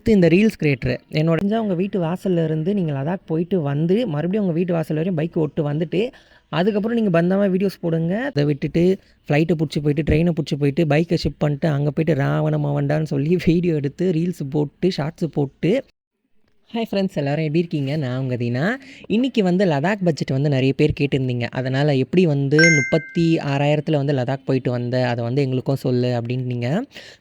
அடுத்து இந்த reels creator என்னோட உங்கள் வீட்டு வாசல்ல இருந்து நீங்கள் லடாக் போயிட்டு வந்து மறுபடியும் உங்கள் வீட்டு வாசல் வரையும் பைக் ஓட்டு வந்துட்டு அதுக்கப்புறம் நீங்கள் பந்தமாக வீடியோஸ் போடுங்க. அதை விட்டுட்டு ஃப்ளைட்டை பிடிச்சி போயிட்டு ட்ரெயினை பிடிச்சி போயிட்டு பைக்கை ஷிப் பண்ணிட்டு அங்கே போயிட்டு ராவண மாவண்டான்னு சொல்லி வீடியோ எடுத்து ரீல்ஸ் போட்டு ஷார்ட்ஸு போட்டு. ஹாய் ஃப்ரெண்ட்ஸ், எல்லோரும் எப்படி இருக்கீங்க? நான் உங்கள் தீனா. இன்றைக்கி வந்து லடாக் பட்ஜெட் வந்து நிறைய பேர் கேட்டிருந்தீங்க. அதனால் எப்படி வந்து 36,000 வந்து லடாக் போயிட்டு வந்த அதை வந்து எங்களுக்கும் சொல்லு அப்படின்னீங்க.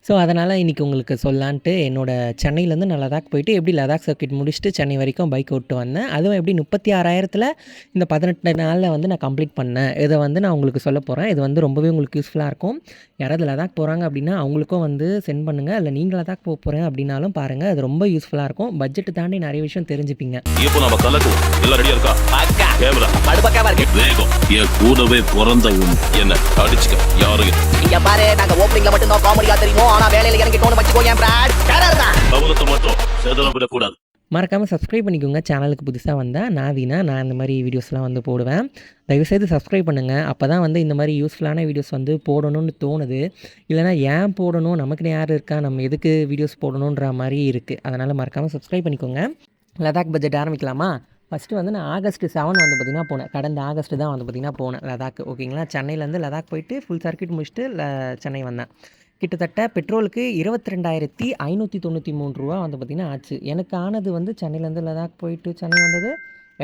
ஸோ அதனால் இன்றைக்கி உங்களுக்கு சொல்லான்ட்டு என்னோடய சென்னையிலேருந்து நான் லடாக் போயிட்டு எப்படி லடாக் சர்க்கிட் முடிச்சுட்டு சென்னை வரைக்கும் பைக் ஓட்டு வந்தேன். அதுவும் எப்படி 36,000 இந்த 18 நாளில் வந்து நான் கம்ப்ளீட் பண்ணேன். இதை வந்து நான் உங்களுக்கு சொல்ல போகிறேன். இது வந்து ரொம்பவே உங்களுக்கு யூஸ்ஃபுல்லாக இருக்கும். யாராவது லடாக் போகிறாங்க அப்படின்னா அவங்களுக்கும் வந்து சென்ட் பண்ணுங்கள். இல்லை நீங்கள் லடாக் போக போகிறேன் அப்படின்னாலும் பாருங்கள், அது ரொம்ப யூஸ்ஃபுல்லாக இருக்கும். பட்ஜெட்டு தாண்டி நிறைய விஷயம் தெரிஞ்சுப்பீங்க. இப்போ நாம கலக்குவோம். எல்லாம் ரெடியா இருக்கா? பக்கா. கேமரா படுபக்காவா இருக்கு. வேகம். என் கூடவே பிறந்த என்ன அடிச்சுக்க. யாரு இங்க பாரு, நாங்க ஓப்பனிங்ல மட்டும் தான் காமெடியா தெரியும். ஆனா வேலையில இறங்கி டோன் வச்சுக்கோ. என் பிராட் கரெக்டா தான். அவனுக்கு மட்டும் சேதனம் விட கூடாது. மறக்காமல் சப்ஸ்கிரைப் பண்ணிக்கோங்க. சேனலுக்கு புதுசாக வந்தால் நான் இந்த மாதிரி வீடியோஸ்லாம் வந்து போடுவேன். தயவுசெய்து சப்ஸ்கிரைப் பண்ணுங்கள். அப்போ தான் வந்து இந்த மாதிரி யூஸ்ஃபுல்லான வீடியோஸ் வந்து போடணும்னு தோணுது. இல்லைனா ஏன் போடணும், நமக்குன்னு யார் இருக்கா, நம்ம எதுக்கு வீடியோஸ் போடணுன்ற மாதிரி இருக்குது. அதனால் மறக்காமல் சப்ஸ்கிரைப் பண்ணிக்கோங்க. லடாக் பட்ஜெட் ஆரம்பிக்கலாமா? ஃபஸ்ட்டு வந்து நான் August 7 வந்து பார்த்திங்கன்னா போனேன். கடந்த ஆகஸ்ட்டு தான் வந்து பார்த்திங்கன்னா போனேன் லடாக். ஓகேங்களா? சென்னையிலேருந்து லடாக் போயிட்டு ஃபுல் சர்க்கிட் முடிச்சுட்டு சென்னை வந்தேன். கிட்டத்தட்ட பெட்ரோலுக்கு 22,593 ரூபா வந்து பார்த்திங்கன்னா ஆச்சு. எனக்கு ஆனது வந்து சென்னையிலேருந்து லடாக் போயிட்டு சென்னை வந்தது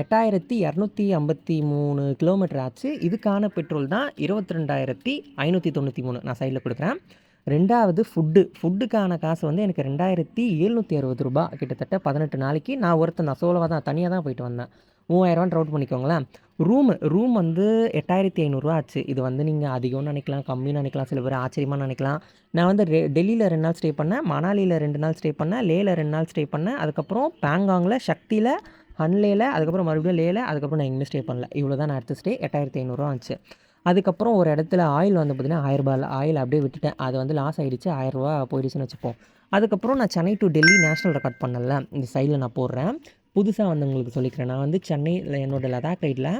8,253 கிலோமீட்டர் ஆச்சு. இதுக்கான பெட்ரோல் தான் 22,593. நான் சைடில் கொடுக்குறேன். ரெண்டாவது ஃபுட்டுக்கான காசு வந்து எனக்கு 2,760 ரூபா. கிட்டத்தட்ட 18 நாளைக்கு நான் ஒருத்தன் தான், சோலோவாக தான், தனியாக தான் போயிட்டு வந்தேன். 3,000 ரவுட் பண்ணிக்கோங்களேன். ரூம் வந்து 8,500 ஆச்சு. இது வந்து நீங்கள் அதிகம்னு நினைக்கலாம், கம்மின்னு நினைக்கலாம், சில பேர் ஆச்சரியமாக நினைக்கலாம். நான் வந்து டெல்லியில் 2 நாள் ஸ்டே பண்ணேன், மணாலியில் 2 நாள் ஸ்டே பண்ணேன், லேயில் 2 நாள் ஸ்டே பண்ணேன், அதுக்கப்புறம் பேங்காங்கில், சக்தியில், ஹன்லேயில், அதுக்கப்புறம் மறுபடியும் லேயில், அதுக்கப்புறம் நான் எங்கேயுமே ஸ்டே பண்ணல. இவ்வளோ தான் நான் எடுத்த ஸ்டே. 8,500 ஆச்சு. அதுக்கப்புறம் ஒரு இடத்துல ஆயில் வந்து பார்த்திங்கன்னா 1000 ரூபாயில் ஆயில் அப்படியே விட்டுட்டேன். அது வந்து லாஸ் ஆகிடுச்சு. 1000 ரூபா போயிடுச்சுன்னு வச்சுப்போம். அதுக்கப்புறம் நான் Chennai to Delhi national record பண்ணல, இந்த சைடில் நான் போடுறேன். புதுசாக வந்து உங்களுக்கு சொல்லிக்கிறேன். நான் வந்து சென்னையில் என்னோடய லடாக் ரைடில்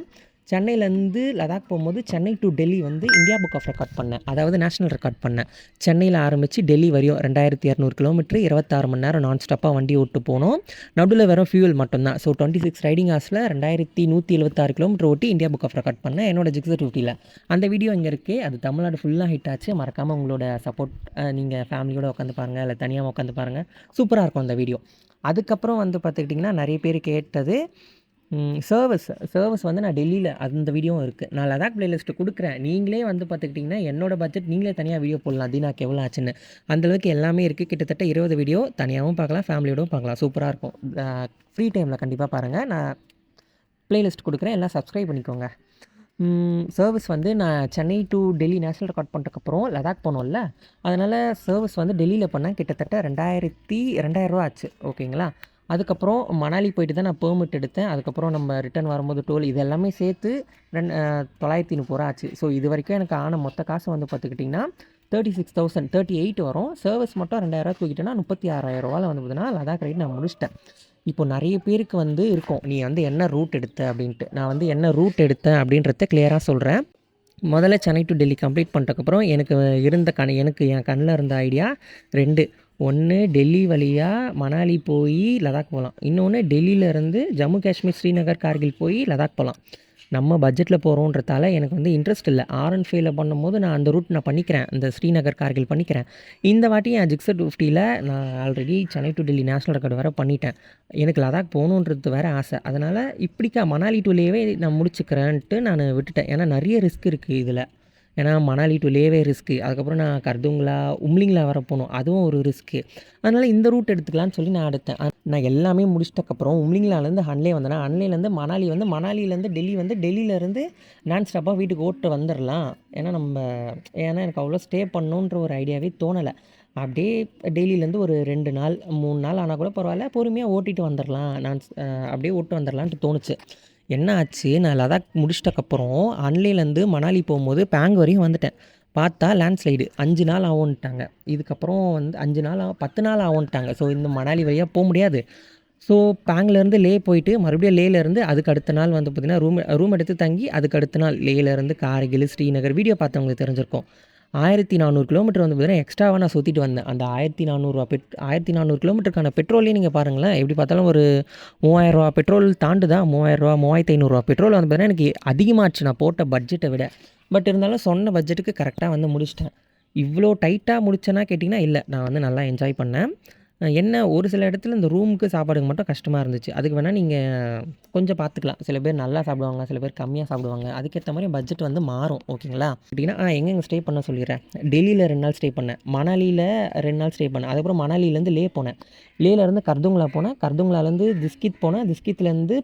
சென்னையிலேருந்து லடாக் போகும்போது சென்னை டு டெல்லி வந்து இந்தியா புக் ஆஃப் ரெக்கார்ட் பண்ணேன். அதாவது நேஷ்னல் ரெக்கார்ட் பண்ணேன். சென்னையில் ஆரம்பித்து டெல்லி வரையும் 2,200 கிலோமீட்டர் 26 மணி நேரம் நான் ஸ்டாப்பாக வண்டி ஓட்டு போனோம். நடுவில் வெறும் ஃபியூல் மட்டும்தான். ஸோ 26 ரைடிங் ஹார்ஸில் 2,176 கிலோமீட்டர் ஓட்டி இந்தியா புக் ஆஃப் ரெக்கார்ட் பண்ணேன் என்னோட ஜிக்ஸர் 50ல். அந்த வீடியோ இங்கே இருக்குது. அது தமிழ்நாடு ஃபுல்லாக ஹிட் ஆச்சு. மறக்காமல் உங்களோட சப்போர்ட், நீங்கள் ஃபேமிலியோடு உட்காந்து பாருங்கள், இல்லை தனியாக உட்காந்து பாருங்கள். சூப்பராக இருக்கும் அந்த வீடியோ. அதுக்கப்புறம் வந்து பார்த்துக்கிட்டிங்கன்னா நிறைய பேர் கேட்டது சர்வீஸ் வந்து நான் டெல்லியில் அந்த வீடியோவும் இருக்குது. நான் லடாக் பிளேலிஸ்ட்டு கொடுக்குறேன். நீங்களே வந்து பார்த்துக்கிட்டிங்கன்னா என்னோடய பட்ஜெட் நீங்களே தனியாக வீடியோ போடலாம். தீனாக்கு எவ்வளோ ஆச்சுன்னு அந்தளவுக்கு எல்லாமே இருக்குது. கிட்டத்தட்ட 20 வீடியோ தனியாகவும் பார்க்கலாம், ஃபேமிலியோடும் பார்க்கலாம். சூப்பராக இருக்கும். ஃப்ரீ டைமில் கண்டிப்பாக பாருங்கள். நான் பிளேலிஸ்ட் கொடுக்குறேன், எல்லாம் சப்ஸ்கிரைப் பண்ணிக்கோங்க. சர்வீஸ் வந்து நான் Chennai to Delhi national record பண்ணுறதுக்கப்புறம் லடாக் போனோம்ல, அதனால் சர்வீஸ் வந்து டெல்லியில் பண்ணேன். கிட்டத்தட்ட 2,000 ரூபா ஆச்சு. ஓகேங்களா? அதுக்கப்புறம் மணாலி போயிட்டு தான் நான் பெர்மிட் எடுத்தேன். அதுக்கப்புறம் நம்ம ரிட்டர்ன் வரும்போது டோல் இது எல்லாமே சேர்த்து 930 ரூபா ஆச்சு. ஸோ இது வரைக்கும் எனக்கு ஆன மொத்த காசு வந்து பார்த்துக்கிட்டிங்கன்னா 36,038 வரும். சர்வீஸ் மட்டும் 2,000 தூக்கிட்டேன்னா 36,000 ரூபாவில் வந்து பார்த்தீங்கன்னா லடாக் ரைட் நான் முடிச்சிட்டேன். இப்போ நிறைய பேருக்கு வந்து இருக்கும், நீ வந்து என்ன ரூட் எடுத்த அப்படின்ட்டு. நான் வந்து என்ன ரூட் எடுத்தேன் அப்படின்றத கிளியராக சொல்கிறேன். முதல்ல சென்னை டு டெல்லி கம்ப்ளீட் பண்ணிட்டதுக்கப்புறம் எனக்கு என் கண்ணில் இருந்த ஐடியா 2. ஒன்று டெல்லி வழியாக மணாலி போய் லடாக் போகலாம். இன்னொன்று டெல்லியிலேருந்து ஜம்மு காஷ்மீர், ஸ்ரீநகர், கார்கில் போய் லடாக் போகலாம். நம்ம பட்ஜெட்டில் போகிறோன்றதால எனக்கு வந்து இன்ட்ரெஸ்ட் இல்லை. R15 பண்ணும்போது நான் அந்த ரூட் நான் பண்ணிக்கிறேன், இந்த ஸ்ரீநகர், கார்கில் பண்ணிக்கிறேன். இந்த வாட்டி என் ஜிக்ஸர் 50ல் நான் already Chennai to Delhi national record வேறு பண்ணிட்டேன். எனக்கு லடாக் போகணுன்றது வேறு ஆசை. அதனால் இப்படிக்கா மணாலி டு லேவே நான் முடிச்சுக்கிறேன்ட்டு நான் விட்டுட்டேன். ஏன்னா நிறைய ரிஸ்க் இருக்குது இதில். ஏன்னா மணாலி டு லேவே ரிஸ்க்கு. அதுக்கப்புறம் நான் கர்துங்களா, உம்லிங்லா வர போகணும், அதுவும் ஒரு ரிஸ்க்கு. அதனால் இந்த ரூட் எடுத்துக்கலான்னு சொல்லி நான் எடுத்தேன். நான் எல்லாமே முடிச்சிட்டக்கப்புறம் உம்லிங்லாலேருந்து ஹன்லே வந்தேன்னா, ஹன்லேருந்து மணாலி வந்து, மணாலியிலேருந்து டெல்லி வந்து, டெல்லியிலேருந்து நான் ஸ்டாப்பாக வீட்டுக்கு ஓட்டு வந்துடலாம். ஏன்னா எனக்கு அவ்வளோ ஸ்டே பண்ணணுன்ற ஒரு ஐடியாவே தோணலை. அப்படியே டெல்லியிலேருந்து ஒரு 2 நாள் 3 நாள் ஆனால் கூட பரவாயில்ல, பொறுமையாக ஓட்டிகிட்டு வந்துடலாம், அப்படியே ஓட்டு வந்துடலான்ட்டு தோணுச்சு. என்ன ஆச்சு, நான் லடாக் முடிச்சிட்டக்கப்புறம் அன்லேலேருந்து மணாலி போகும்போது பேங் வரையும் வந்துட்டேன். பார்த்தா லேண்ட்ஸ்லைடு 5 நாள் ஆகும்ன்ட்டாங்க. இதுக்கப்புறம் வந்து 5 நாள் 10 நாள் ஆகும்ன்ட்டாங்க. ஸோ இந்த மணாலி வழியாக போக முடியாது. ஸோ பேங்லேருந்து லே போயிட்டு மறுபடியும் லேலேருந்து அதுக்கு அடுத்த நாள் வந்து பார்த்திங்கன்னா ரூம் எடுத்து தங்கி அதுக்கு அடுத்த நாள் லேலேருந்து கார்கில், ஸ்ரீநகர் வீடியோ பார்த்தவங்களுக்கு தெரிஞ்சிருக்கும். 1400 கிலோமீட்டர் வந்து பார்த்தீங்கன்னா எக்ஸ்ட்ராவாக நான் சுற்றிட்டு வந்தேன். அந்த 1400 1400 கிலோமீட்டருக்கான பெட்ரோலே நீங்கள் பாருங்களேன். எப்படி பார்த்தாலும் ஒரு ரூ. 3000 பெட்ரோல் தாண்டுதா? ரூ. 3000 ரூ. 3500 பெட்ரோல் வந்து பார்த்தீங்கன்னா எனக்கு அதிகமாச்சு நான் போட்ட பட்ஜெட்டை விட. பட் இருந்தாலும் சொன்ன பட்ஜெட்டுக்கு கரெக்டாக வந்து முடிச்சிட்டேன். இவ்வளோ டைட்டாக முடிச்சேன்னா கேட்டிங்கன்னா இல்லை, நான் வந்து நல்லா என்ஜாய் பண்ணேன். என்ன ஒரு சில இடத்துல இந்த ரூமுக்கு சாப்பாடுக்கு மட்டும் கஷ்டமாக இருந்துச்சு. அதுக்கு வேணால் நீங்கள் கொஞ்சம் பார்த்துக்கலாம். சில பேர் நல்லா சாப்பிடுவாங்க, சில பேர் கம்மியாக சாப்பிடுவாங்க. அதுக்கேற்ற மாதிரி பட்ஜெட் வந்து மாறும். ஓகேங்களா? அப்படின்னா எங்கெங்கே ஸ்டே பண்ண சொல்லிடுறேன். டெல்லியில் 2 நாள் ஸ்டே பண்ணேன், மணாலியில் 2 நாள் ஸ்டே பண்ணேன். அதுக்கப்புறம் மணாலிலேருந்து லே போனேன், லேலேருந்து கர்துங்களா போனேன், கர்துங்களாலேருந்து திஸ்கித் போனேன், திஸ்கித்லேருந்து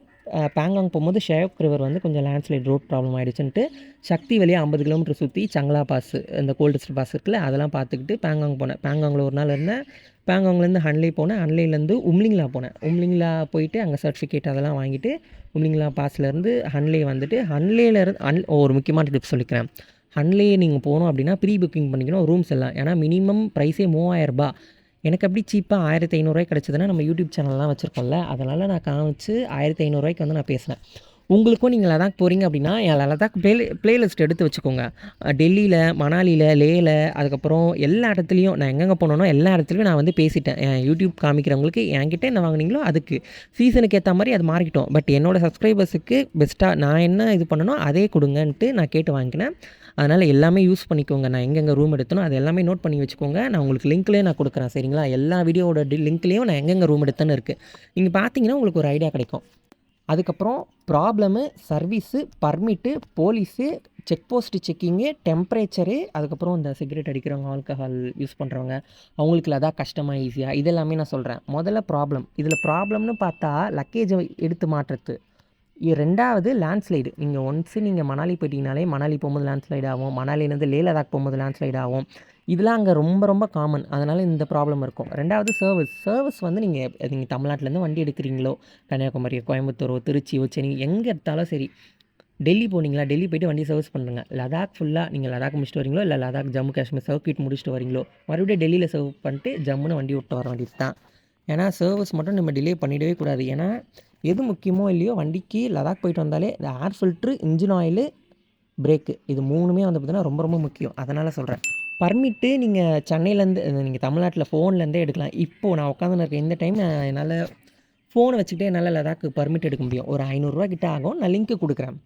பேங்காங் போகும்போது ஷேயோக் ரிவர் வந்து கொஞ்சம் லேண்ட்ஸ்லைட் ரோட் ப்ராப்ளம் ஆகிடுச்சுன்ட்டு சக்தி வழியாக 50 கிலோமீட்டர் சுற்றி சங்லா பாஸ், இந்த கோல்டஸ்ட் பாஸ் இருக்குல்ல, அதெல்லாம் பார்த்துக்கிட்டு பேங்காங் போனேன். பேங்காங்கில் ஒரு நாள் இருந்தேன். பேங்காங்லேருந்து ஹன்லே போனேன், ஹன்லேலேருந்து உம்லிங்லா போனேன். உம்லிங்லா போயிட்டு அங்கே சர்டிஃபிகேட் அதெல்லாம் வாங்கிட்டு உம்லிங்லா பாஸ்லேருந்து ஹன்லே வந்துட்டு ஹன்லேலேருந்து ஒரு முக்கியமான டிப்ஸ் சொல்லிக்கிறேன். ஹன்லே நீங்கள் போகணும் அப்படின்னா ப்ரீ புக்கிங் பண்ணிக்கணும் ரூம்ஸ் எல்லாம். ஏன்னா மினிமம் ப்ரைஸே 3000 எனக்கு அப்படி சீப்பாக 1500 கிடச்சிதுன்னா நம்ம யூடியூப் சேனல்லாம் வச்சுருக்கோம்ல, அதனால் நான் காமிச்சு 1500 வந்து நான் பேசினேன். உங்களுக்கும் நீங்கள் லடாக் போகிறீங்க அப்படின்னா என் லடாக் பிளேலிஸ்ட் எடுத்து வச்சுக்கோங்க. டெல்லியில், மணாலியில், லேயில், அதுக்கப்புறம் எல்லா இடத்துலையும் நான் எங்கெங்கே போனோனோ எல்லா இடத்துலையும் நான் வந்து பேசிட்டேன். என் யூடியூப் காமிக்கிறவங்களுக்கு என்கிட்ட என்ன வாங்கினீங்களோ அதுக்கு சீசனுக்கு ஏற்ற மாதிரி அது மாறிக்கிட்டோம். பட் என்னோடய சப்ஸ்கிரைபர்ஸுக்கு பெஸ்ட்டாக நான் என்ன இது பண்ணனோ அதே கொடுங்கன்ட்டு நான் கேட்டு வாங்கிக்கினேன். அதனால் எல்லாமே யூஸ் பண்ணிக்கோங்க. நான் எங்கெங்கே ரூம் எடுத்தனோ அது எல்லாமே நோட் பண்ணி வச்சுக்கோங்க. நான் உங்களுக்கு லிங்க்லேயே நான் கொடுக்குறேன். சரிங்களா? எல்லா வீடியோவோட லிங்க்லேயும் நான் எங்கெங்கே ரூம் எடுத்தேன்னு இருக்குது. நீங்கள் பார்த்தீங்கன்னா உங்களுக்கு ஒரு ஐடியா கிடைக்கும். அதுக்கப்புறம் problem, service, permit, police, check post checking, temperature, அதுக்கப்புறம் இந்த சிகரெட் அடிக்கிறவங்க, ஆல்கஹால் யூஸ் பண்ணுறவங்க அவங்களுக்கு அதான் கஷ்டமாக ஈஸியாக இதெல்லாமே நான் சொல்கிறேன். முதல்ல ப்ராப்ளம். இதில் ப்ராப்ளம்னு பார்த்தா லக்கேஜை எடுத்து மாட்டுறது. ரெண்டாவது லேண்ட்ஸ்லைடு. நீங்கள் ஒன்ஸு நீங்கள் மணாலி போயிட்டீங்கனாலே மணாலி போகும்போது லேண்ட்ஸ்லைட் ஆகும், மணாலிலேருந்து லே லடாக் போகும்போது லேண்ட்ஸ்லைட் ஆகும். இதெல்லாம் அங்கே ரொம்ப ரொம்ப காமன். அதனால் இந்த ப்ராப்ளம் இருக்கும். ரெண்டாவது சர்வீஸ் வந்து நீங்கள் தமிழ்நாட்டிலேருந்து வண்டி எடுக்கிறீங்களோ, கன்னியாகுமரி, கோயம்புத்தூரோ, திருச்சியோ, சென்னை எங்கே எடுத்தாலும் சரி, டெல்லி போனீங்களா, டெல்லி போய்ட்டு வண்டி சர்வீஸ் பண்ணுங்க. லடாக் ஃபுல்லாக நீங்கள் லடாக் முடிச்சுட்டு வரீங்களோ, இல்லை லடாக் ஜம்மு காஷ்மீர் சர்க்யூட் முடிச்சுட்டு வரீங்களோ, மறுபடியும் டெல்லியில் சர்வ் பண்ணிட்டு ஜம்முன்னு வண்டி விட்டு வர வேண்டியது தான். ஏன்னா சர்வீஸ் மட்டும் நம்ம டிலே பண்ணிடவே கூடாது. ஏன்னா எது முக்கியமோ இல்லையோ வண்டிக்கு லடாக் போயிட்டு வந்தாலே இந்த air filter, engine oil, brake இது 3மே வந்து பார்த்திங்கன்னா ரொம்ப ரொம்ப முக்கியம். அதனால் சொல்கிறேன். பர்மிட்டு நீங்கள் சென்னையிலேருந்து நீங்கள் தமிழ்நாட்டில் ஃபோன்லேருந்தே எடுக்கலாம். இப்போது நான் உட்காந்துன்னு இருக்கேன் இந்த டைம் என்னால் ஃபோனை வச்சுக்கிட்டே என்னால் லடாக்கு பர்மிட் எடுக்க முடியும். ஒரு 500 கிட்ட ஆகும். நான் லிங்க்கு கொடுக்குறேன்.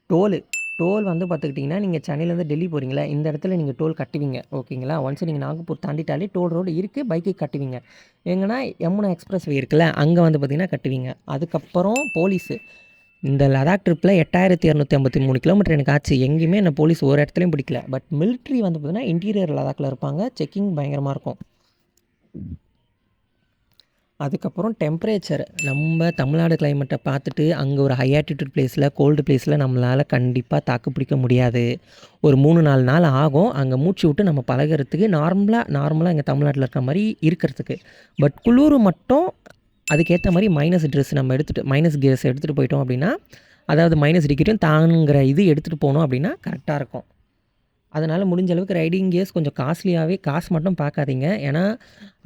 டோல் வந்து பார்த்துக்கிட்டிங்கன்னா நீங்கள் சென்னையிலேருந்து டெல்லி போகிறீங்களா, இந்த இடத்துல நீங்கள் டோல் கட்டுவீங்க. ஓகேங்களா? ஒன்ஸ் நீங்கள் நாகப்பூர் தாண்டிட்டாலே டோல் ரோடு இருக்குது, பைக்கு கட்டுவீங்க. எங்கன்னா யமுனா எக்ஸ்பிரஸ் வே இருக்குல்ல, அங்கே வந்து பார்த்திங்கன்னா கட்டுவீங்க. அதுக்கப்புறம் போலீஸு. இந்த லடாக் ட்ரிப்பில் 8253 கிலோமீட்டர் எனக்கு ஆச்சு. எங்கேயுமே என்ன போலீஸ் ஒரு இடத்துலையும் பிடிக்கல. பட் மிலிட்ரி வந்து பார்த்திங்கன்னா இன்டீரியர் லடாக்கில் இருப்பாங்க. செக்கிங் பயங்கரமாக இருக்கும். அதுக்கப்புறம் டெம்பரேச்சர். நம்ம தமிழ்நாடு கிளைமேட்டை பார்த்துட்டு அங்கே ஒரு ஹை ஆட்டிடியூட் பிளேஸில், கோல்டு பிளேஸில் நம்மளால் கண்டிப்பாக தாக்கு பிடிக்க முடியாது. ஒரு 3-4 நாள் ஆகும் அங்கே மூச்சு விட்டு நம்ம பழகிறதுக்கு, நார்மலாக இங்கே தமிழ்நாட்டில் இருக்கிற மாதிரி இருக்கிறதுக்கு. பட் குளிர் மட்டும் அதுக்கேற்ற மாதிரி மைனஸ் ட்ரெஸ் நம்ம மைனஸ் கியர்ஸ் எடுத்துகிட்டு போயிட்டோம் அப்படின்னா, அதாவது மைனஸ் டிகிரியும் தாங்குகிற இது எடுத்துகிட்டு போனோம் அப்படின்னா கரெக்டாக இருக்கும். அதனால் முடிஞ்ச அளவுக்கு ரைடிங் கியர்ஸ் கொஞ்சம் காஸ்ட்லியாகவே, காசு மட்டும் பார்க்காதீங்க. ஏன்னா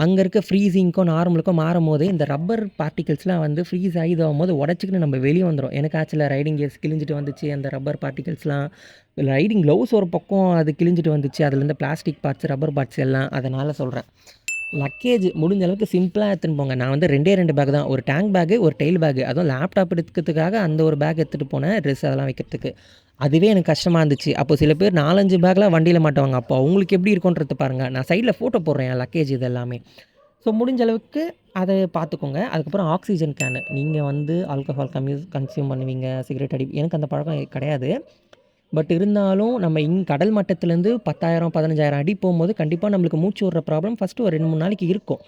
அங்கே இருக்க ஃப்ரீசிங்க்கும் நார்மலுக்கும் மாறும் போது இந்த ரப்பர் பார்ட்டிகல்ஸ்லாம் வந்து ஃப்ரீஸ் ஆகி இதாகும் போது உடச்சிக்கிட்டு நம்ம வெளியே வந்துடும். எனக்கு ஆக்சுவலாக ரைடிங் கியர்ஸ் கிழிஞ்சிட்டு வந்துச்சு. அந்த ரப்பர் பார்ட்டிகல்ஸ்லாம் ரைடிங் க்ளவுஸ் ஒரு பக்கம் அது கிழிஞ்சிட்டு வந்துச்சு. அதுலேருந்து பிளாஸ்டிக் பார்ட்ஸ், ரப்பர் பார்ட்ஸ் எல்லாம். அதனால் சொல்கிறேன், லக்கேஜ் முடிஞ்ச அளவுக்கு சிம்பிளாக எடுத்துன்னு போங்க. நான் வந்து 2 பேக் தான், ஒரு டேங்க் பேக்கு, ஒரு டெயில் பேக்கு. அதுவும் லேப்டாப் எடுக்கிறதுக்காக அந்த ஒரு பேக் எடுத்துகிட்டு போனேன், ட்ரெஸ் அதெல்லாம் வைக்கிறதுக்கு. அதுவே எனக்கு கஷ்டமாக இருந்துச்சு. அப்போ சில பேர் 4-5 பேக்லாம் வண்டியில் மாட்டுவாங்க. அப்போ அவங்களுக்கு எப்படி இருக்குன்றது பாருங்கள். நான் சைடில் ஃபோட்டோ போடுறேன் என் லக்கேஜ் இது எல்லாமே. ஸோ முடிஞ்ச அளவுக்கு அதை பார்த்துக்கோங்க. அதுக்கப்புறம் ஆக்சிஜன் கேனு. நீங்கள் வந்து ஆல்கஹால் கன்சியூம் பண்ணுவீங்க, சிகரெட் எனக்கு அந்த பழக்கம் கிடையாது. பட் இருந்தாலும் நம்ம கடல் மட்டத்துலேருந்து 10,000-15,000 அடி போகும்போது கண்டிப்பாக நம்மளுக்கு மூச்சு விடுற ப்ராப்ளம் ஃபஸ்ட்டு ஒரு 2-3 நாளைக்கு இருக்கும்.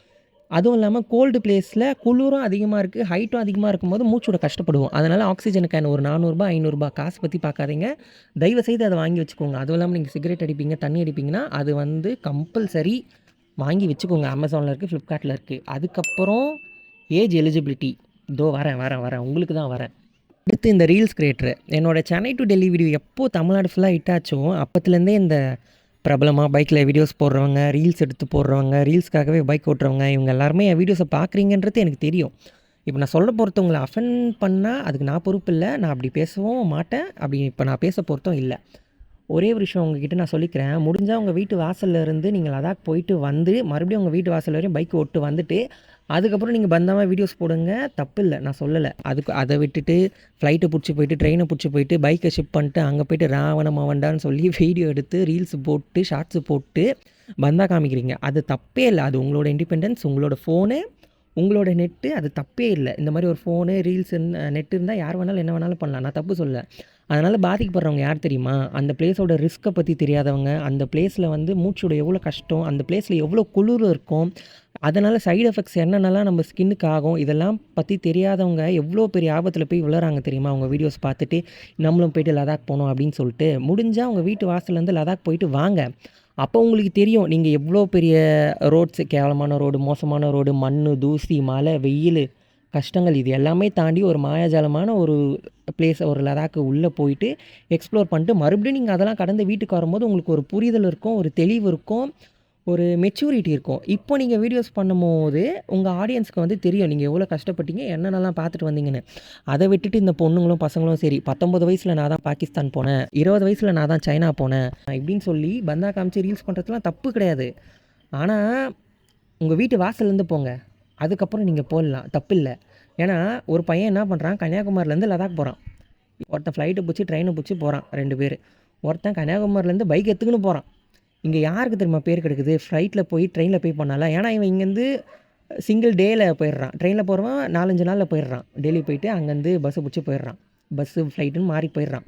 அதுவும் இல்லாமல் கோல்டு பிளேஸில் குளிரும் அதிகமாக இருக்குது, ஹைட்டும் அதிகமாக இருக்கும்போது மூச்சோட கஷ்டப்படுவோம். அதனால் ஆக்சிஜன் கேன் ஒரு 400 500 காசு பற்றி பார்க்காதீங்க. தயவுசெய்து அதை வாங்கி வச்சுக்கோங்க. அதுவும் இல்லாமல் நீங்கள் சிகரெட் அடிப்பீங்க, தண்ணி அடிப்பீங்கன்னா அது வந்து கம்பல்சரி வாங்கி வச்சுக்கோங்க. அமேசானில் இருக்குது, ஃப்ளிப்கார்ட்டில் இருக்குது. அதுக்கப்புறம் ஏஜ் எலிஜிபிலிட்டி. இதோ வரேன் உங்களுக்கு தான் வரேன். அடுத்து இந்த ரீல்ஸ் கிரியேட்டரு. என்னோடய சென்னை டு டெல்லி வீடியோ எப்போது தமிழ்நாடு ஃபுல்லாக ஹிட்டாச்சோ அப்போத்துலேருந்தே இந்த பிரபலமாக பைக்கில் வீடியோஸ் போடுறவங்க, ரீல்ஸ் எடுத்து போடுறவங்க, ரீல்ஸ்க்காகவே பைக் ஓட்டுறவங்க, இவங்க எல்லாருமே என் வீடியோஸை பார்க்குறீங்கன்றது எனக்கு தெரியும். இப்போ நான் சொல்ல போகிறது உங்களை அஃபெண்ட் பண்ணால் அதுக்கு நான் பொறுப்பு இல்லை. நான் அப்படி பேசவும் மாட்டேன். அப்படி இப்போ நான் பேச பொறுத்தும் இல்லை. ஒரே ஒரு விஷயம் உங்ககிட்ட நான் சொல்லிக்கிறேன். முடிஞ்சால் உங்கள் வீட்டு வாசல்ல இருந்து நீங்கள் லடாக் போயிட்டு வந்து மறுபடியும் உங்கள் வீட்டு வாசல் வரையும் பைக் ஓட்டு வந்துட்டு அதுக்கப்புறம் நீங்கள் பந்தாம வீடியோஸ் போடுங்க, தப்பு இல்லை, நான் சொல்லலை. அதை விட்டுட்டு ஃப்ளைட்டை பிடிச்சி போயிட்டு ட்ரெயினை பிடிச்சி போயிட்டு பைக்கை ஷிஃப்ட் பண்ணிட்டு அங்கே போயிட்டு ராவணம் அவன்டான்னு சொல்லி வீடியோ எடுத்து ரீல்ஸ் போட்டு ஷார்ட்ஸு போட்டு பந்தா காமிக்கிறீங்க. அது தப்பே இல்லை. அது உங்களோட இண்டிபெண்டன்ஸ், உங்களோட ஃபோனு, உங்களோட நெட்டு, அது தப்பே இல்லை. இந்த மாதிரி ஒரு ஃபோனு, ரீல்ஸ், நெட் இருந்தால் யார் வேணாலும் என்ன வேணாலும் பண்ணலாம், நான் தப்பு சொல்ல. அதனால் பாதிக்கப்படுறவங்க யார் தெரியுமா? அந்த பிளேஸோட ரிஸ்க்கை பற்றி தெரியாதவங்க, அந்த பிளேஸில் வந்து மூச்சோட எவ்வளோ கஷ்டம், அந்த பிளேஸில் எவ்வளோ குளிர் இருக்கும், அதனால் சைடு எஃபெக்ட்ஸ் என்னென்னலாம் நம்ம ஸ்கின்னுக்கு ஆகும், இதெல்லாம் பற்றி தெரியாதவங்க எவ்வளோ பெரிய ஆபத்தில் போய் விழுறாங்க தெரியுமா? அவங்க வீடியோஸ் பார்த்துட்டு நம்மளும் போய்ட்டு லடாக் போகணும் அப்படின்னு சொல்லிட்டு. முடிஞ்சால் உங்கள் வீட்டு வாசல்லேருந்து லடாக் போயிட்டு வாங்க. அப்போ உங்களுக்கு தெரியும் நீங்கள் எவ்வளோ பெரிய ரோட்ஸு, கேவலமான ரோடு, மோசமான ரோடு, மண், தூசி, மழை, வெயில், கஷ்டங்கள், இது எல்லாமே தாண்டி ஒரு மாயாஜாலமான ஒரு பிளேஸ், ஒரு லடாக்கு உள்ளே போயிட்டு எக்ஸ்ப்ளோர் பண்ணிட்டு மறுபடியும் நீங்கள் அதெல்லாம் கடந்து வீட்டுக்கு வரும்போது உங்களுக்கு ஒரு புரிதல் இருக்கும், ஒரு தெளிவு இருக்கும், ஒரு மெச்சூரிட்டி இருக்கும். இப்போ நீங்கள் வீடியோஸ் பண்ணும்போது உங்கள் ஆடியன்ஸ்க்கு வந்து தெரியும் நீங்கள் எவ்வளோ கஷ்டப்பட்டீங்க, என்னென்னலாம் பார்த்துட்டு வந்தீங்கன்னு. அதை விட்டுட்டு இந்த பொண்ணுங்களும் பசங்களும் சரி 19 வயசில் நான் தான் பாகிஸ்தான் போனேன், 20 வயசில் நான் தான் சைனா போனேன் இப்படின்னு சொல்லி பந்தா காமிச்சு ரீல்ஸ் பண்ணுறதுலாம் தப்பு கிடையாது. ஆனால் உங்கள் வீட்டு வாசல்லேருந்து போங்க, அதுக்கப்புறம் நீங்கள் போடலாம், தப்பு இல்லை. ஏன்னா ஒரு பையன் என்ன பண்ணுறான், கன்னியாகுமரிலேருந்து லடாக் போகிறான். ஒருத்தன் ஃப்ளைட்டை பிடிச்சி ட்ரெயினை பிடிச்சி போகிறான், 2 பேர். ஒருத்தன் கன்னியாகுமரிலேருந்து பைக் எடுத்துக்கின்னு போகிறான். இங்கே யாருக்கு தெரியுமா பேர் கிடைக்குது? ஃப்ளைட்டில் போய் ட்ரெயினில் போய் பண்ணால. ஏன்னா இவன் இங்கேருந்து சிங்கிள் டேயில் போயிடுறான். ட்ரெயினில் போகிறவன் 4-5 நாளில் போயிடுறான். டெல்லி போயிட்டு அங்கேருந்து பஸ்ஸை பிடிச்சி போயிடுறான். பஸ்ஸு ஃப்ளைட்டுன்னு மாறி போயிடுறான்.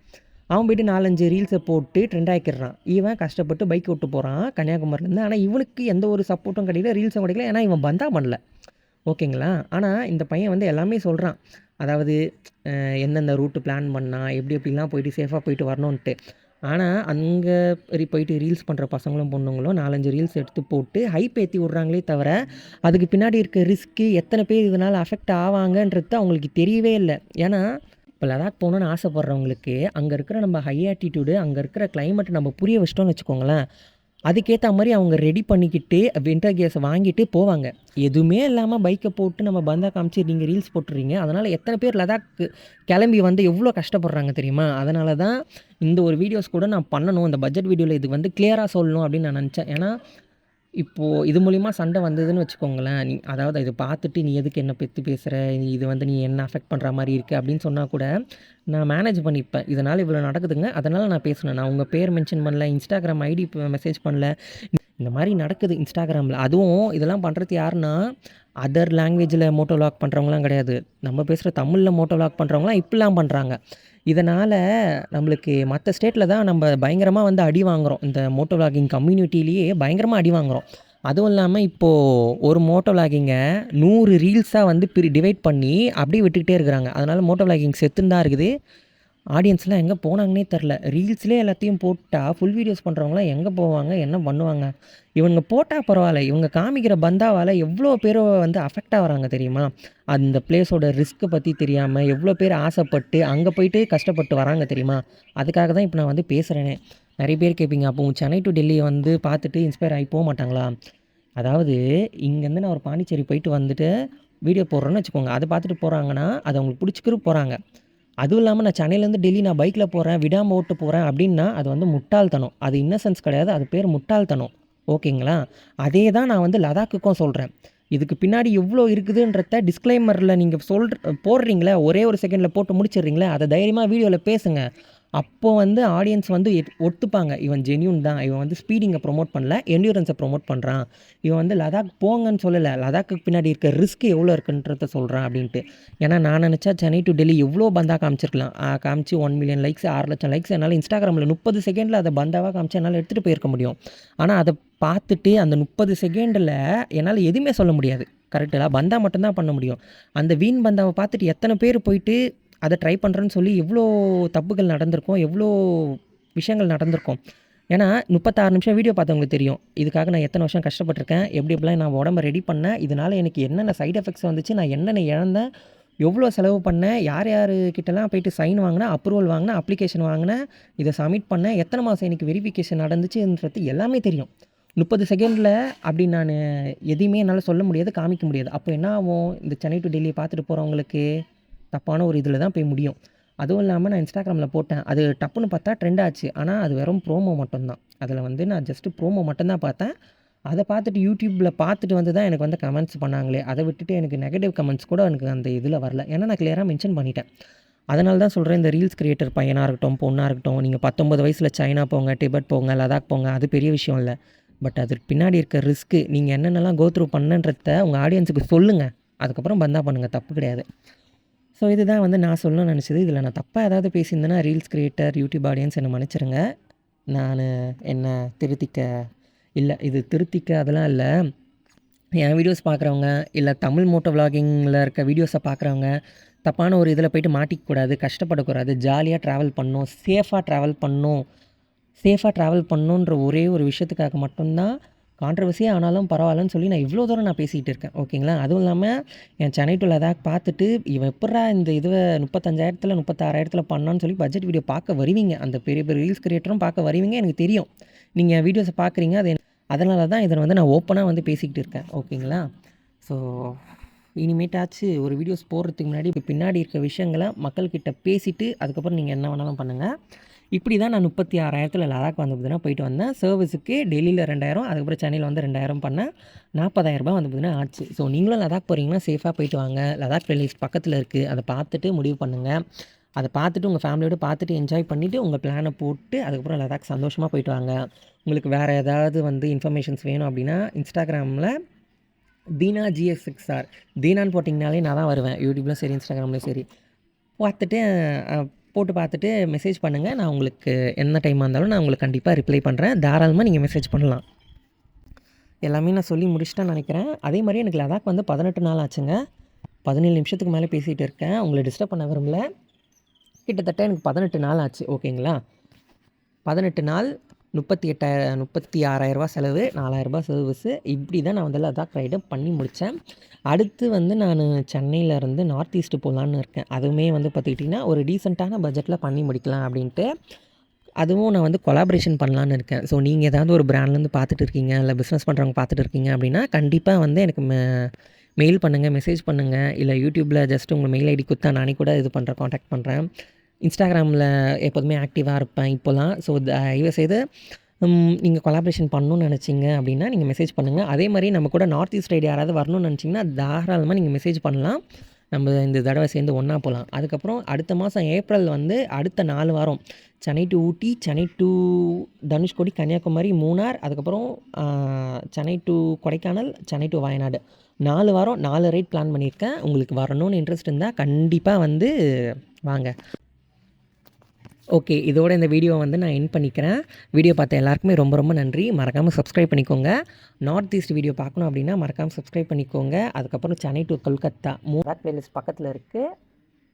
அவன் போய்ட்டு 4-5 ரீல்ஸை போட்டு ட்ரெண்ட் ஆக்கிடுறான். இவன் கஷ்டப்பட்டு பைக் விட்டு போகிறான் கன்னியாகுமரிலேருந்து. ஆனால் இவனுக்கு எந்த ஒரு சப்போர்ட்டும் கிடைக்கல, ரீல்ஸும் கிடைக்கல. ஏன்னா இவன் பந்தா பண்ணல. ஓகேங்களா? ஆனால் இந்த பையன் வந்து எல்லாமே சொல்கிறான். அதாவது எந்தெந்த ரூட்டு பிளான் பண்ணால் எப்படி எப்படிலாம் போயிட்டு சேஃபாக போயிட்டு வரணுன்ட்டு. ஆனால் அங்கே போயிட்டு ரீல்ஸ் பண்ணுற பசங்களும் பொண்ணுங்களும் 4-5 ரீல்ஸ் எடுத்து போட்டு ஹைப் ஏற்றி விட்றாங்களே தவிர அதுக்கு பின்னாடி இருக்க ரிஸ்க்கு, எத்தனை பேர் இதனால் அஃபெக்ட் ஆவாங்கன்றது அவங்களுக்கு தெரியவே இல்லை. ஏன்னா இப்போ லடாக் போகணுன்னு ஆசைப்பட்றவங்களுக்கு அங்கே இருக்கிற நம்ம ஹை ஆட்டிடியூடு, அங்கே இருக்கிற கிளைமேட்டை நம்ம புரிய வச்சிட்டோம்னு வச்சுக்கோங்களேன், அதுக்கேற்ற மாதிரி அவங்க ரெடி பண்ணிக்கிட்டு வின்டர் கியர்ஸை வாங்கிட்டு போவாங்க. எதுவுமே இல்லாமல் பைக்கை போட்டு நம்ம பந்தா காமிச்சு நீங்கள் ரீல்ஸ் போட்டுறீங்க. அதனால் எத்தனை பேர் லடாக்கு கிளம்பி வந்து எவ்வளோ கஷ்டப்படுறாங்க தெரியுமா? அதனால தான் இந்த ஒரு வீடியோஸ் கூட நான் பண்ணணும், இந்த பட்ஜெட் வீடியோவில் இது வந்து கிளியராக சொல்லணும் அப்படின்னு நான் நினச்சேன். ஏன்னா இப்போது இது மூலிமா சண்டை வந்ததுன்னு வச்சுக்கோங்களேன், அதாவது இதை பார்த்துட்டு நீ எதுக்கு என்ன பற்றி பேசுகிற, இது வந்து நீ என்ன அஃபெக்ட் பண்ணுற மாதிரி இருக்குது அப்படின்னு சொன்னால் கூட நான் மேனேஜ் பண்ணிப்பேன். இதனால் இவ்வளோ நடக்குதுங்க, அதனால் நான் பேசுனேன். நான் உங்கள் பேர் மென்ஷன் பண்ணல, இன்ஸ்டாகிராம் ஐடி மெசேஜ் பண்ணல, இந்த மாதிரி நடக்குது இன்ஸ்டாகிராமில். அதுவும் இதெல்லாம் பண்ணுறது யாருன்னா அதர் லாங்குவேஜில் மோட்டோ விளாக் பண்ணுறவங்களாம் கிடையாது. நம்ம பேசுகிற தமிழில் மோட்டோ விளாக் பண்ணுறவங்களாம் இப்படிலாம் பண்ணுறாங்க. இதனால் நம்மளுக்கு மற்ற ஸ்டேட்டில் தான் நம்ம பயங்கரமாக வந்து அடி வாங்குகிறோம். இந்த மோட்டோ விளாகிங் கம்யூனிட்டிலேயே பயங்கரமாக அடி வாங்குகிறோம். அதுவும் இல்லாமல் இப்போது ஒரு மோட்டோ விளாகிங்கை 100 ரீல்ஸாக வந்து டிவைட் பண்ணி அப்படியே விட்டுக்கிட்டே இருக்கிறாங்க. அதனால் மோட்டோ விளாகிங் செத்துன்னு தான் இருக்குது. ஆடியன்ஸ்லாம் எங்கே போனாங்கன்னே தெரில. ரீல்ஸ்லேயே எல்லாத்தையும் போட்டால் ஃபுல் வீடியோஸ் பண்ணுறவங்களாம் எங்கே போவாங்க, என்ன பண்ணுவாங்க? இவங்க போட்டால் பரவாயில்ல, இவங்க காமிக்கிற பந்தாவால் எவ்வளோ பேர் வந்து அஃபெக்ட் ஆகிறாங்க தெரியுமா? அந்த பிளேஸோட ரிஸ்க்கை பற்றி தெரியாமல் எவ்வளோ பேர் ஆசைப்பட்டு அங்கே போயிட்டு கஷ்டப்பட்டு வராங்க தெரியுமா? அதுக்காக தான் இப்போ நான் வந்து பேசுகிறேனே. நிறைய பேர் கேட்பீங்க, அப்போ சென்னை டு டெல்லி வந்து பார்த்துட்டு இன்ஸ்பயர் ஆகி போக மாட்டாங்களா? அதாவது இங்கேருந்து நான் ஒரு பாண்டிச்சேரி போயிட்டு வந்துட்டு வீடியோ போடுறேன்னு வச்சுக்கோங்க, அதை பார்த்துட்டு போகிறாங்கன்னா அது அவங்களுக்கு பிடிச்சிக்கிட்டு போகிறாங்க. அதுவும் இல்லாமல் நான் சென்னையிலேருந்து டெல்லி நான் பைக்கில் போகிறேன், விடாமல் ஓட்டு போகிறேன் அப்படின்னா அது வந்து முட்டாள்தனம். அது இன்னசென்ஸ் கிடையாது, அது பேர் முட்டாள்தனம். ஓகேங்களா? அதே தான் நான் வந்து லடாக்குக்கும் சொல்கிறேன். இதுக்கு பின்னாடி எவ்வளோ இருக்குதுன்றத டிஸ்க்ளைமரில் நீங்கள் போடுறீங்களே, ஒரே ஒரு செகண்டில் போட்டு முடிச்சிடுறீங்களே, அதை தைரியமாக வீடியோவில் பேசுங்க. அப்போ வந்து ஆடியன்ஸ் வந்து ஒத்துப்பாங்க, இவன் ஜென்யூன் தான், இவன் வந்து ஸ்பீடிங்கை ப்ரொமோட் பண்ணல, என்டியூரன்ஸை ப்ரொமோட் பண்ணுறான், இவன் வந்து லடாக் போங்கன்னு சொல்லலை, லடாக்கு பின்னாடி இருக்க ரிஸ்க் எவ்வளோ இருக்குன்றத சொல்கிறான் அப்படின்ட்டு. ஏன்னா நான் நினச்சா சென்னை டு டெல்லி எவ்வளோ பந்தா காமிச்சிருக்கலாம். காமிச்சு 1 மில்லியன் லைக்ஸ், 6 லட்சம் லைக்ஸ் என்னால் இன்ஸ்டாகிராமில் 30 செகண்டில் அதை பந்தாவாக காமிச்சு என்னால் எடுத்துகிட்டு போயிருக்க முடியும். ஆனால் அதை பார்த்துட்டு அந்த 30 செகண்டில் என்னால் எதுவுமே சொல்ல முடியாது. கரெக்டாக பந்தா மட்டும்தான் பண்ண முடியும். அந்த வீண் பந்தாவை பார்த்துட்டு எத்தனை பேர் போயிட்டு அதை ட்ரை பண்ணுறேன்னு சொல்லி எவ்வளோ தப்புகள் நடந்திருக்கும், எவ்வளோ விஷயங்கள் நடந்திருக்கும். ஏன்னா 36 நிமிஷம் வீடியோ பார்த்தவங்களுக்கு தெரியும் இதுக்காக நான் எத்தனை வருஷம் கஷ்டப்பட்டிருக்கேன், எப்படி எப்படிலாம் நான் உடம்பை ரெடி பண்ணேன், இதனால் எனக்கு என்னென்ன சைட் எஃபெக்ட்ஸ் வந்துச்சு, நான் என்னென்ன இழந்தேன், எவ்வளோ செலவு பண்ணேன், யார் யாருக்கிட்டலாம் போயிட்டு சைன் வாங்கினேன், அப்ரூவல் வாங்கினேன், அப்ளிகேஷன் வாங்கினேன், இதை சப்மிட் பண்ணேன், எத்தனை மாதம் எனக்கு வெரிஃபிகேஷன் நடந்துச்சுன்றது எல்லாமே தெரியும். 30 செகண்டில் அப்படி நான் எதையுமே என்னால் சொல்ல முடியாது, காமிக்க முடியாது. அப்போ என்ன ஆகும், இந்த சென்னை டு டெல்லியை பார்த்துட்டு போகிறவங்களுக்கு தப்பான ஒரு இதில் தான் போய் முடியும். அதுவும் இல்லாமல் நான் இன்ஸ்டாகிராமில் போட்டேன். அது டப்புன்னு பார்த்தா ட்ரெண்ட் ஆச்சு. ஆனால் அது வெறும் ப்ரோமோ மட்டும்தான். அதில் வந்து நான் ஜஸ்ட்டு ப்ரோமோ மட்டும்தான் பார்த்தேன். அதை பார்த்துட்டு யூடியூப்பில் பார்த்துட்டு வந்து தான் எனக்கு வந்து கமெண்ட்ஸ் பண்ணாங்களே. அதை விட்டுட்டு எனக்கு நெகட்டிவ் கமெண்ட்ஸ் கூட எனக்கு அந்த இதில் வரல. ஏன்னா நான் கிளியராக மென்ஷன் பண்ணிட்டேன். அதனால தான் சொல்கிறேன், இந்த ரீல்ஸ் கிரியேட்டர் பையனாக இருக்கட்டும், பொண்ணாக இருக்கட்டும், நீங்கள் 19 வயசில் சைனா போங்க, டிபெட் போங்க, லடாக் போங்க, அது பெரிய விஷயம் இல்லை. பட் அதுக்கு பின்னாடி இருக்க ரிஸ்க்கு, நீங்கள் என்னென்னலாம் கோ த்ரூ பண்ணன்றத உங்கள் ஆடியன்ஸுக்கு சொல்லுங்கள். அதுக்கப்புறம் பந்தா பண்ணுங்கள், தப்பு கிடையாது. ஸோ இதுதான் வந்து நான் சொல்லணும்னு நினச்சது. இதில் நான் தப்பாக ஏதாவது பேசியிருந்தேன்னா ரீல்ஸ் கிரியேட்டர், யூடியூப் ஆடியன்ஸ் என்னை மன்னிச்சிருங்க. நான் என்னை இல்லை இது திருத்திக்க அதெல்லாம் இல்லை. என் வீடியோஸ் பார்க்குறவங்க, இல்லை தமிழ் மோட்டோ விலாகிங்கில் இருக்க வீடியோஸை பார்க்குறவங்க தப்பான ஒரு இதில் போய்ட்டு மாட்டிக்கக்கூடாது, கஷ்டப்படக்கூடாது, ஜாலியாக ட்ராவல் பண்ணணும், சேஃபாக ட்ராவல் பண்ணணுன்ற ஒரே ஒரு விஷயத்துக்காக மட்டும்தான் கான்ட்ரவர்சியாக ஆனாலும் பரவாயில்லன்னு சொல்லி நான் இவ்வளோ தூரம் நான் பேசிகிட்டு இருக்கேன். ஓகேங்களா? அதுவும் இல்லாமல் என் சென்னை டு லடாக் பார்த்துட்டு இவன் எப்பட்றா இந்த இதுவை 35,000 36,000 பண்ணான்னு சொல்லி பட்ஜெட் வீடியோ பார்க்க வருவீங்க. அந்த பெரிய பெரிய ரீல்ஸ் கிரியேட்டரும் பார்க்க வருவீங்க, எனக்கு தெரியும். நீங்கள் என் வீடியோஸை பார்க்குறீங்க. அதனால தான் இதை வந்து நான் ஓப்பனாக வந்து பேசிக்கிட்டு இருக்கேன். ஓகேங்களா? ஸோ இனிமேட்டாச்சு ஒரு வீடியோஸ் போடுறதுக்கு முன்னாடி பின்னாடி இருக்க விஷயங்களை மக்கள்கிட்ட பேசிவிட்டு அதுக்கப்புறம் நீங்கள் என்ன வேணாலும் பண்ணுங்கள். இப்படி தான் நான் 36,000 லடாக் வந்து பார்த்தீங்கன்னா போயிட்டு வந்தேன். சர்வீஸுக்கு டெல்லியில் 2,000, அதுக்கப்புறம் சென்னையில் வந்து 2,000 பண்ணேன். 40,000 வந்து பார்த்தீங்கன்னா ஆச்சு. ஸோ நீங்களும் லடாக் போகிறீங்கன்னா சேஃபாக போயிட்டு வாங்க. லடாக் பிளேலிஸ்ட் பக்கத்தில் இருக்குது. அதை பார்த்துட்டு முடிவு பண்ணுங்கள். அதை பார்த்துட்டு உங்கள் ஃபேமிலியோடு பார்த்துட்டு என்ஜாய் பண்ணிவிட்டு உங்கள் பிளானை போட்டு அதுக்கப்புறம் லடாக் சந்தோஷமாக போயிட்டு வாங்க. உங்களுக்கு வேறு ஏதாவது வந்து இன்ஃபர்மேஷன்ஸ் வேணும் அப்படின்னா இன்ஸ்டாகிராமில் தீனா GX6R தீனான்னு போட்டிங்கனாலே நான் தான் வருவேன். யூடியூப்லையும் சரி, இன்ஸ்டாகிராம்லேயும் சரி. போட்டு பார்த்துட்டு மெசேஜ் பண்ணுங்கள். நான் உங்களுக்கு என்ன டைமாக இருந்தாலும் நான் உங்களுக்கு கண்டிப்பாக ரிப்ளை பண்ணுறேன். தாராளமாக நீங்கள் மெசேஜ் பண்ணலாம். எல்லாமே நான் சொல்லி முடிச்சிட்டேன்னு நினைக்கிறேன். அதே மாதிரி எனக்கு லடாக் வந்து 18 நாள் ஆச்சுங்க. 17 நிமிஷத்துக்கு மேலே பேசிகிட்டு இருக்கேன். உங்களை டிஸ்டர்ப் பண்ண விரும்பல. கிட்டத்தட்ட எனக்கு 18 நாள் ஆச்சு. ஓகேங்களா? 18 நாள் 36,000 செலவு, 4,000 சர்வீஸு. இப்படி தான் நான் வந்து லடாக் ரைடை பண்ணி முடித்தேன். அடுத்து வந்து நான் சென்னையிலேருந்து நார்த் ஈஸ்ட்டு போகலான்னு இருக்கேன். அதுவுமே வந்து பார்த்துக்கிட்டிங்கன்னா ஒரு டீசெண்டான பட்ஜெட்டில் பண்ணி முடிக்கலாம் அப்படின்ட்டு. அதுவும் நான் வந்து கொலாபரேஷன் பண்ணலான்னு இருக்கேன். ஸோ நீங்கள் ஏதாவது ஒரு பிராண்ட்லேருந்து பார்த்துட்டு இருக்கீங்க, இல்லை பிஸ்னஸ் பண்ணுறவங்க பார்த்துட்டு இருக்கீங்க அப்படின்னா கண்டிப்பாக வந்து எனக்கு மெயில் பண்ணுங்கள், மெசேஜ் பண்ணுங்கள். இல்லை யூடியூப்பில் ஜஸ்ட் உங்கள் மெயில் ஐடி கொடுத்தா நானே கூட இது பண்ணுறேன், காண்டாக்ட் பண்ணுறேன். இன்ஸ்டாகிராமில் எப்போதுமே ஆக்டிவாக இருப்பேன் இப்போலாம். ஸோ தயவுசெய்து நீங்கள் கொலாபரேஷன் பண்ணணும்னு நினச்சிங்க அப்படின்னா நீங்கள் மெசேஜ் பண்ணுங்கள். அதே மாதிரி நம்ம கூட நார்த் ஈஸ்ட் ரைடு யாராவது வரணும்னு நினச்சிங்கன்னா தாராளமாக நீங்கள் மெசேஜ் பண்ணலாம். நம்ம இந்த தடவை சேர்ந்து ஒன்றா போகலாம். அதுக்கப்புறம் அடுத்த மாதம் ஏப்ரல் வந்து அடுத்த 4 வாரம் சென்னை டு ஊட்டி, சென்னை டு தனுஷ்கோடி, கன்னியாகுமரி, மூணார், அதுக்கப்புறம் சென்னை டு கொடைக்கானல், சென்னை டு வயநாடு 4 வாரம் 4 ரைட் பிளான் பண்ணியிருக்கேன். உங்களுக்கு வரணும்னு இன்ட்ரெஸ்ட் இருந்தால் கண்டிப்பாக வந்து வாங்க. ஓகே, இதோட இந்த வீடியோவை வந்து நான் எண்ட் பண்ணிக்கிறேன். வீடியோ பார்த்த எல்லாருக்குமே ரொம்ப ரொம்ப நன்றி. மறக்காமல் சப்ஸ்கிரைப் பண்ணிக்கோங்க. நார்த் ஈஸ்ட் வீடியோ பார்க்கணும் அப்படின்னா மறக்காமல் சப்ஸ்கிரைப் பண்ணிக்கோங்க. அதுக்கப்புறம் சென்னை டு கொல்கத்தா பிளேலிஸ்ட் பக்கத்தில் இருக்குது,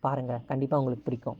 பாருங்கள். கண்டிப்பாக உங்களுக்கு பிடிக்கும்.